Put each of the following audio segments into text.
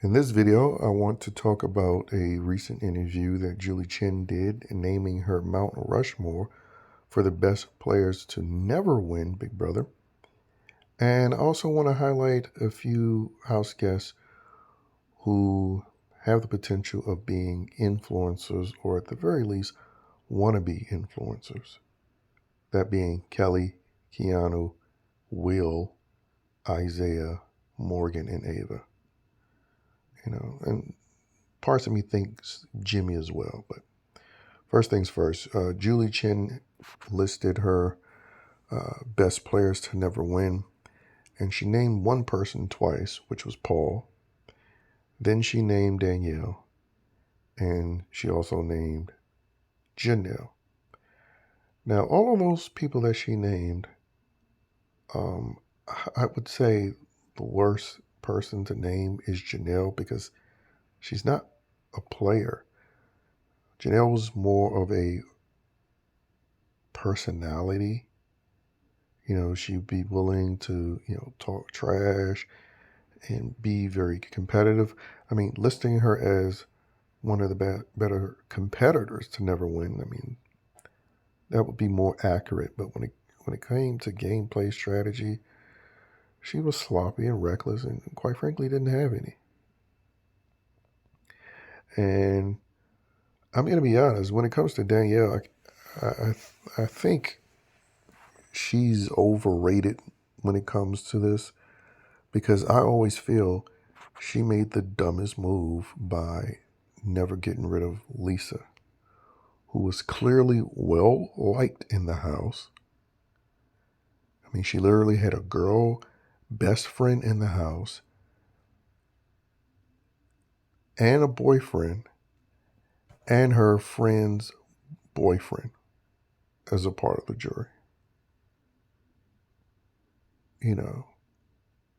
In this video, I want to talk about a recent interview that Chen did naming her Mount Rushmore for the best players to never win Big Brother. And I also want to highlight a few house guests who have the potential of being influencers, or at the very least, wannabe influencers. That being Kelly, Keanu, Will, Isaiah, Morgan, and Ava. And parts of me thinks Jimmy as well. But first things first, Chen listed her best players to never win, and she named one person twice, which was Paul. Then she named Danielle, and she also named Janelle. Now, all of those people that she named, I would say the worst person to name is Janelle, because she's not a player. Janelle was more of a personality. She'd be willing to, talk trash and be very competitive. I mean, listing her as one of the better competitors to never win, that would be more accurate. But when it came to gameplay strategy, she was sloppy and reckless, and quite frankly, didn't have any. And I'm going to be honest, when it comes to Danielle, I think she's overrated when it comes to this, because I always feel she made the dumbest move by never getting rid of Lisa, who was clearly well liked in the house. I mean, she literally had a girl best friend in the house and a boyfriend and her friend's boyfriend as a part of the jury.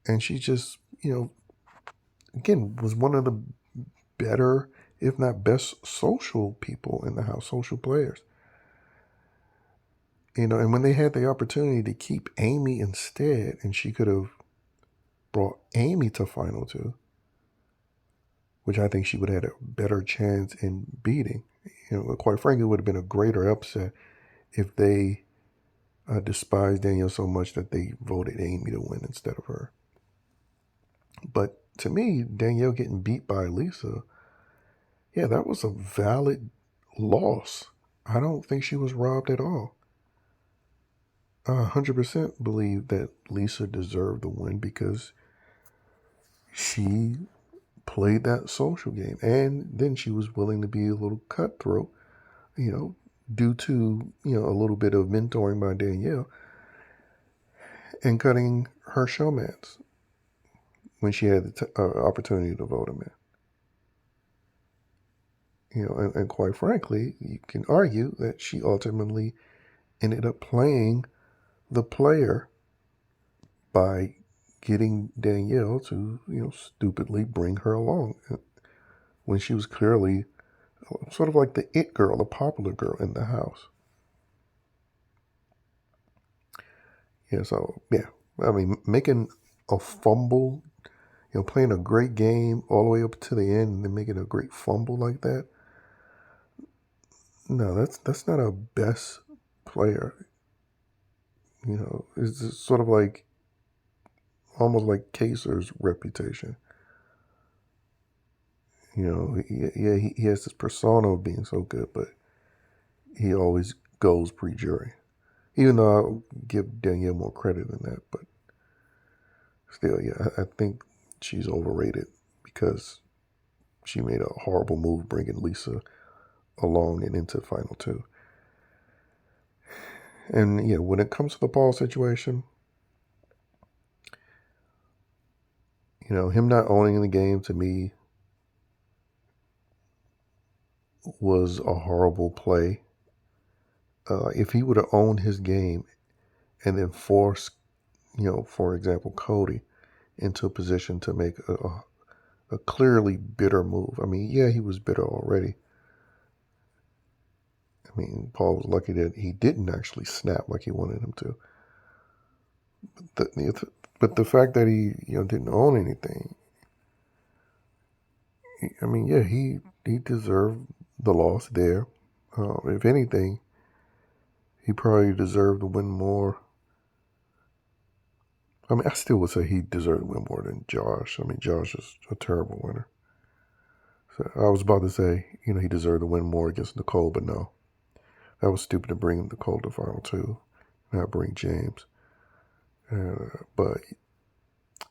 And she just, again, was one of the better, if not best, social people in the house, social players. And when they had the opportunity to keep Amy instead, and she could have brought Amy to Final Two, which I think she would have had a better chance in beating. Quite frankly, it would have been a greater upset if they despised Danielle so much that they voted Amy to win instead of her. But to me, Danielle getting beat by Lisa, yeah, that was a valid loss. I don't think she was robbed at all. I 100% believe that Lisa deserved the win because she played that social game. And then she was willing to be a little cutthroat, due to, a little bit of mentoring by Danielle and cutting her showmans when she had the opportunity to vote him in. And quite frankly, you can argue that she ultimately ended up playing the player by getting Danielle to, stupidly bring her along when she was clearly sort of like the it girl, the popular girl in the house. Making a fumble, playing a great game all the way up to the end and then making a great fumble like that. No, that's not a best player. It's sort of like almost like Kaser's reputation. He has this persona of being so good, but he always goes pre-jury. Even though I'll give Danielle more credit than that, but still, yeah, I think she's overrated because she made a horrible move bringing Lisa along and into Final Two. And when it comes to the Paul situation, him not owning the game to me was a horrible play. If he would have owned his game and then forced, for example, Cody into a position to make a clearly bitter move. I mean, yeah, he was bitter already. I mean, Paul was lucky that he didn't actually snap like he wanted him to. But the fact that he, didn't own anything, I mean, yeah, he deserved the loss there. If anything, he probably deserved to win more. I mean, I still would say he deserved to win more than Josh. I mean, Josh is a terrible winner. So I was about to say, he deserved to win more against Nicole, but no. That was stupid to bring Nicole to final two, not bring James. But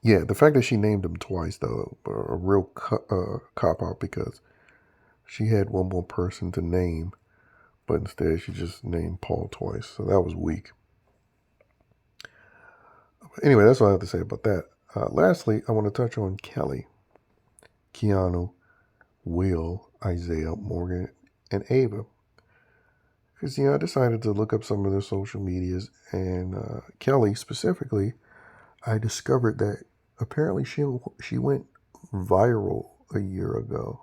yeah, the fact that she named him twice, though, a real cop out because she had one more person to name, but instead she just named Paul twice. So that was weak. Anyway, that's all I have to say about that. Lastly, I want to touch on Kelly, Keanu, Will, Isaiah, Morgan, and Ava. Because, I decided to look up some of their social medias, and Kelly specifically, I discovered that apparently she went viral a year ago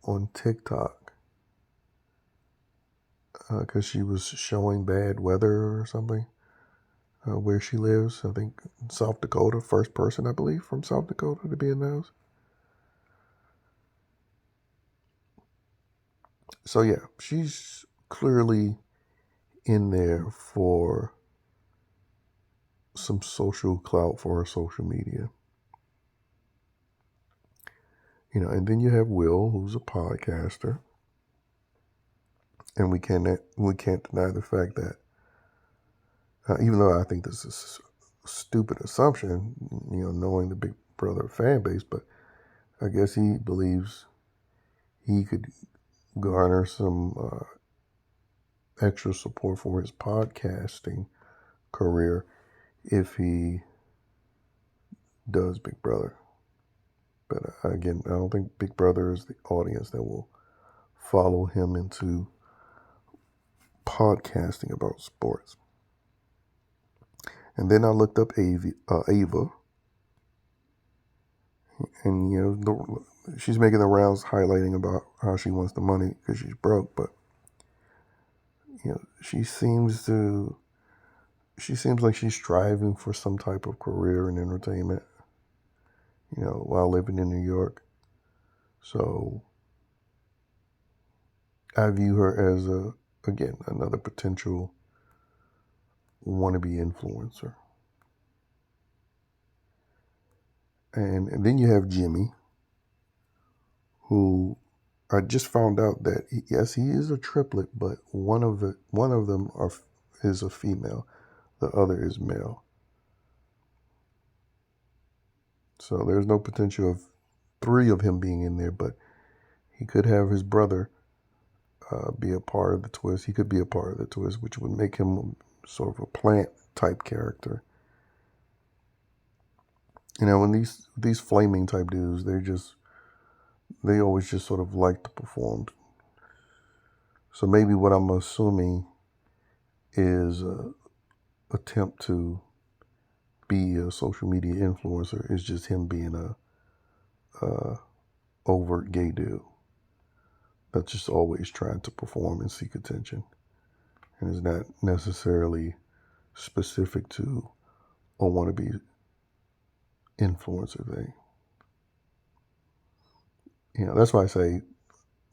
on TikTok because she was showing bad weather or something where she lives. I think South Dakota, first person, I believe, from South Dakota to be announced. So yeah, she's clearly in there for some social clout for her social media. And then you have Will, who's a podcaster, and we can't deny the fact that even though I think this is a stupid assumption, knowing the Big Brother fan base, but I guess he believes he could garner some extra support for his podcasting career if he does Big Brother. But again, I don't think Big Brother is the audience that will follow him into podcasting about sports. And then I looked up Ava, and she's making the rounds highlighting about how she wants the money because she's broke, but she seems like she's striving for some type of career in entertainment, while living in New York. So I view her as again, another potential wannabe influencer. And then you have Jimmy, who I just found out that yes, he is a triplet, but one of them is a female, the other is male. So there's no potential of 3 of him being in there, but he could have his brother be a part of the twist. He could be a part of the twist, which would make him sort of a plant type character. When these flaming type dudes, they always just sort of like to perform. So maybe what I'm assuming is an attempt to be a social media influencer is just him being a overt gay dude that's just always trying to perform and seek attention, and is not necessarily specific to a wannabe influencer thing. That's why I say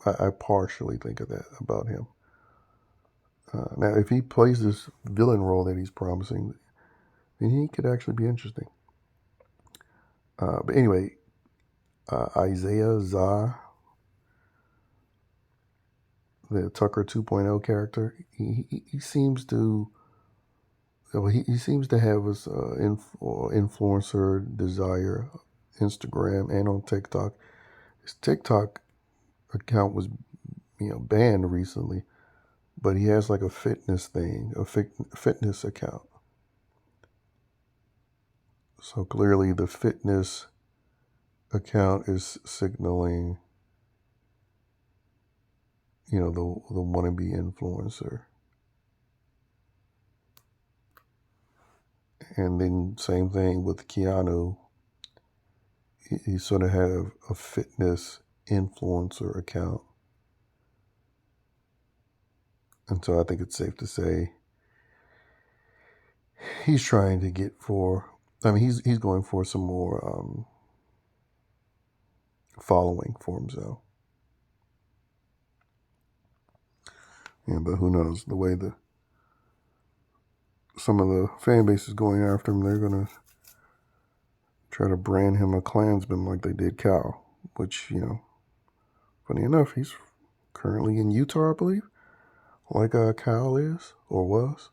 I partially think of that about him. Now, if he plays this villain role that he's promising, then he could actually be interesting. But anyway, Isaiah Zah, the Tucker 2.0 character, he seems to he seems to have his influencer desire, Instagram and on TikTok. His TikTok account was banned recently, but he has like a fitness thing, a fitness account. So clearly the fitness account is signaling, the wannabe influencer. And then same thing with Keanu. He sort of have a fitness influencer account. And so I think it's safe to say he's trying to get for, he's going for some more following for himself. Yeah, but who knows? The way some of the fan base is going after him, they're gonna try to brand him a Klansman like they did Cal, which, funny enough, he's currently in Utah, I believe, like Cal is or was.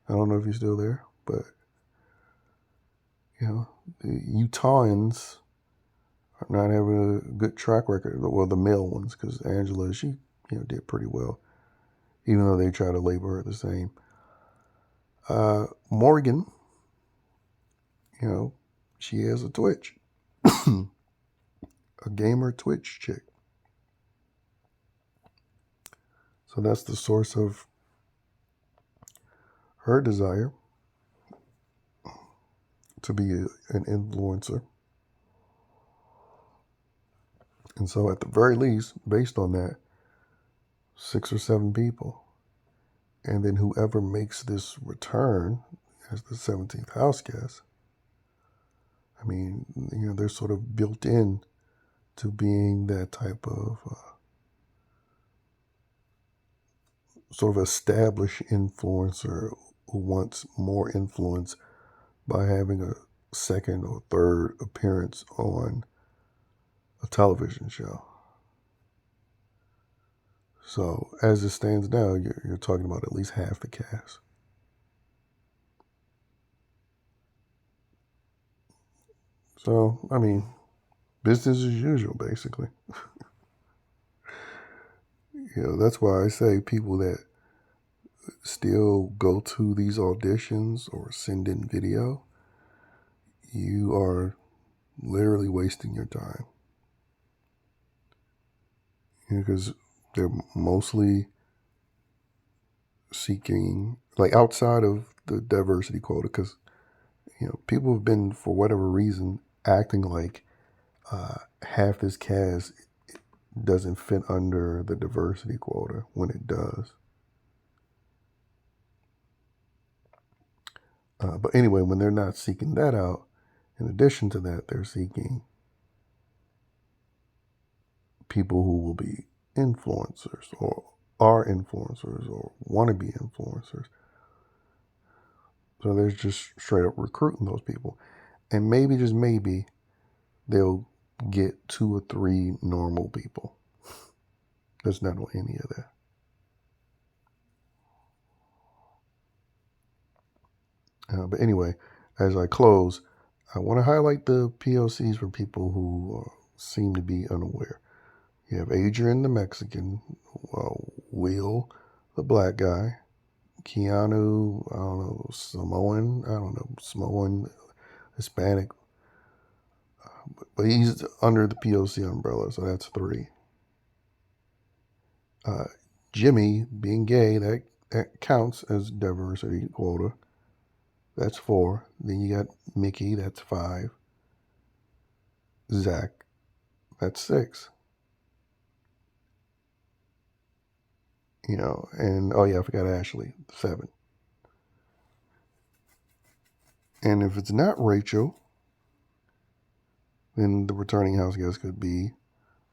I don't know if he's still there, but the Utahns are not having a good track record. Well, the male ones, because Angela, she did pretty well, even though they try to label her the same. Morgan, she has a Twitch, a gamer Twitch chick. So that's the source of her desire to be an influencer. And so at the very least, based on that, 6 or 7 people. And then whoever makes this return as the 17th house guest, I mean, they're sort of built in to being that type of sort of established influencer who wants more influence by having a second or third appearance on a television show. So as it stands now, you're talking about at least half the cast. So, I mean, business as usual, basically. That's why I say people that still go to these auditions or send in video, you are literally wasting your time. Because they're mostly seeking, like, outside of the diversity quota, because, people have been, for whatever reason, acting like half this cast doesn't fit under the diversity quota when it does. But anyway, when they're not seeking that out, in addition to that, they're seeking people who will be influencers or are influencers or want to be influencers. So they're just straight up recruiting those people. And maybe, just maybe, they'll get 2 or 3 normal people. There's not any of that. But anyway, as I close, I want to highlight the POCs for people who seem to be unaware. You have Adrian, the Mexican, Will, the black guy, Keanu, I don't know, Samoan, Hispanic. But he's under the POC umbrella, so that's 3. Jimmy, being gay, that counts as diversity quota. That's 4. Then you got Mickey, that's 5. Zach, that's 6. And I forgot Ashley, 7. And if it's not Rachel, then the returning house guest could be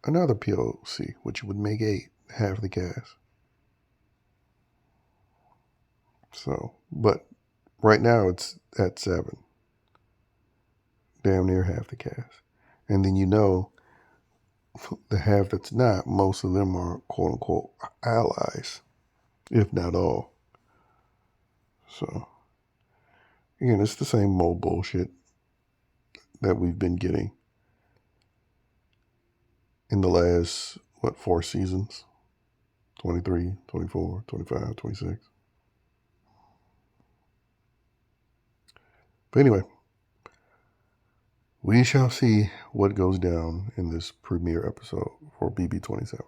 another POC, which would make 8, half the cast. So, but right now it's at 7. Damn near half the cast. And then the half that's not, most of them are quote unquote allies, if not all. So, again, it's the same Mo bullshit that we've been getting in the last, 4 seasons? 23, 24, 25, 26. But anyway, we shall see what goes down in this premiere episode for BB27.